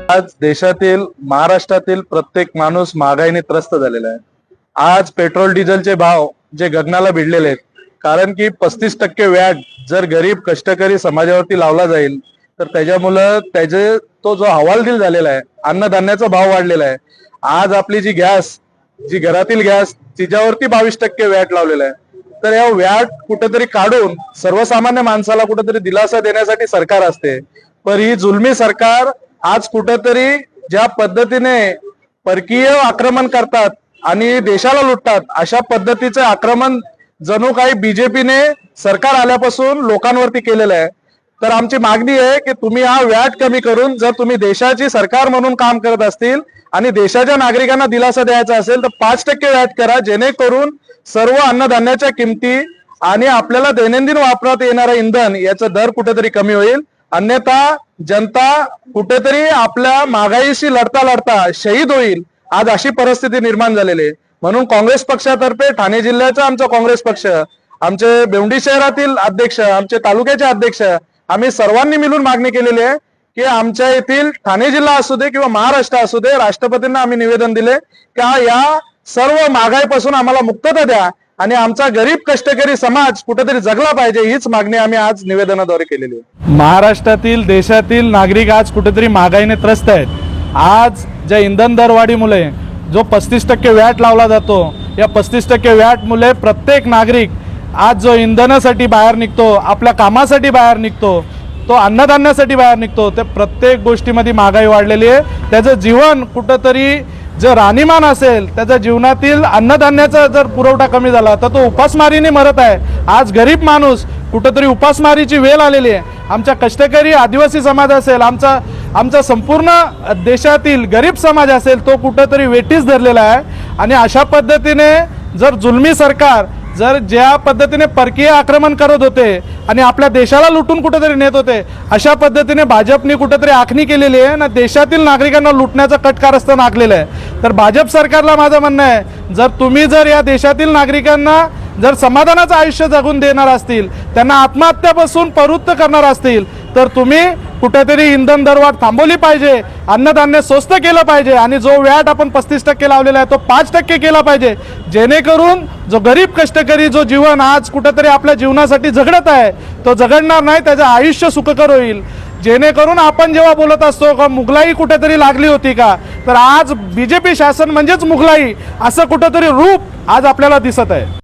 आज देशातील महाराष्ट्रातील प्रत्येक माणूस महागाईने त्रस्त झालेला आहे। आज पेट्रोल डिझेलचे भाव जे गगनाला भिडलेले आहेत, कारण की 35% व्याज जर गरीब कष्टकरी समाजावरती लावला जाईल तर त्याच्यामुळे त्याचे तो जो हवालदिल झालेला आहे, अन्नधान्याचा भाव वाढलेला आहे। आज आपली जी गॅस, जी घरातील गॅस तिच्यावरती 22% व्याट लावलेला आहे। तर या व्याट कुठेतरी काढून सर्वसामान्य माणसाला कुठेतरी दिलासा देण्यासाठी सरकार असते, पण ही जुलमी सरकार आज कुठेतरी ज्या पद्धतीने परकीय आक्रमण करतात आणि देशाला लुटतात, अशा पद्धतीचे आक्रमण जणू काही बीजेपीने सरकार आल्यापासून लोकांवरती केलेलं आहे। तर आमची मागणी आहे की तुम्ही हा व्याट कमी करून, जर तुम्ही देशाची सरकार म्हणून काम करत असतील आणि देशाच्या नागरिकांना दिलासा द्यायचा असेल तर 5% व्याट करा, जेणेकरून सर्व अन्नधान्याच्या किमती आणि आपल्याला दैनंदिन वापरात येणारं इंधन याचा दर कुठेतरी कमी होईल। अन्यथा जनता कुठेतरी आपल्या महागाईशी लढता लढता शहीद होईल, आज अशी परिस्थिती निर्माण झालेली आहे। म्हणून काँग्रेस पक्षातर्फे ठाणे जिल्ह्याचा आमचा काँग्रेस पक्ष, आमचे बेवंडी शहरातील अध्यक्ष, आमचे तालुक्याचे अध्यक्ष, आम्ही सर्वांनी मिळून मागणी केलेली आहे की आमच्या येथील ठाणे जिल्हा असू दे किंवा महाराष्ट्र असू दे, राष्ट्रपतींना आम्ही निवेदन दिले की या सर्व महागाईपासून आम्हाला मुक्तता द्या आणि आमचा गरीब कष्टकरी समाज कुठेतरी जगला पाहिजे, हीच मागणी आम्ही आज निवेदनाद्वारे केलेली आहे। महाराष्ट्रातील देशातील नागरिक आज कुठेतरी महागाईने त्रस्त आहेत। आज ज्या इंधन दरवाढीमुळे जो 35% व्याट लावला जातो, या 35% व्याटमुळे प्रत्येक नागरिक आज जो इंधनासाठी बाहेर निघतो, आपल्या कामासाठी बाहेर निघतो, तो अन्नधान्यासाठी बाहेर निघतो, ते प्रत्येक गोष्टीमध्ये महागाई वाढलेली आहे। त्याचं जीवन कुठंतरी जर राहणीमान असेल, त्याच्या जीवनातील अन्नधान्याचा जर पुरवठा कमी झाला तर तो उपासमारीने मरत आहे। आज गरीब माणूस कुठंतरी उपासमारीची वेळ आलेली आहे। आमच्या कष्टकरी आदिवासी समाज असेल, आमचा संपूर्ण देशातील गरीब समाज असेल, तो कुठंतरी वेठीस धरलेला आहे। आणि अशा पद्धतीने जर जुलमी सरकार जर ज्या पद्धतीने परकीय आक्रमण करत होते आणि आपल्या देशाला लुटून कुठेतरी नेत होते, अशा पद्धतीने भाजपने कुठेतरी आखणी केलेली आहे ना, देशातील नागरिकांना लुटण्याचा कट कारस्थान आखलेलं आहे। तर भाजप सरकारला माझं म्हणणं आहे, जर तुम्ही जर या देशातील नागरिकांना जर समाधानाचं आयुष्य जगून देणार असतील, त्यांना आत्महत्यापासून प्रवृत्त करणार असतील, तर तुम्ही कुठेतरी इंधन दरवाढ थांबवली पाहिजे, अन्नधान्य स्वस्त केलं पाहिजे आणि जो व्याट आपण 35% लावलेला आहे तो 5% केला पाहिजे, जेणेकरून जो गरीब कष्टकरी जो जीवन आज कुठेतरी आपल्या जीवनासाठी झगडत आहे तो झगडणार नाही, त्याचं आयुष्य सुखकर होईल। जेणेकरून आपण जेव्हा बोलत असतो का मुघलाई कुठेतरी लागली होती का, तर आज बीजेपी शासन म्हणजेच मुघलाई असं कुठेतरी रूप आज आपल्याला दिसत आहे।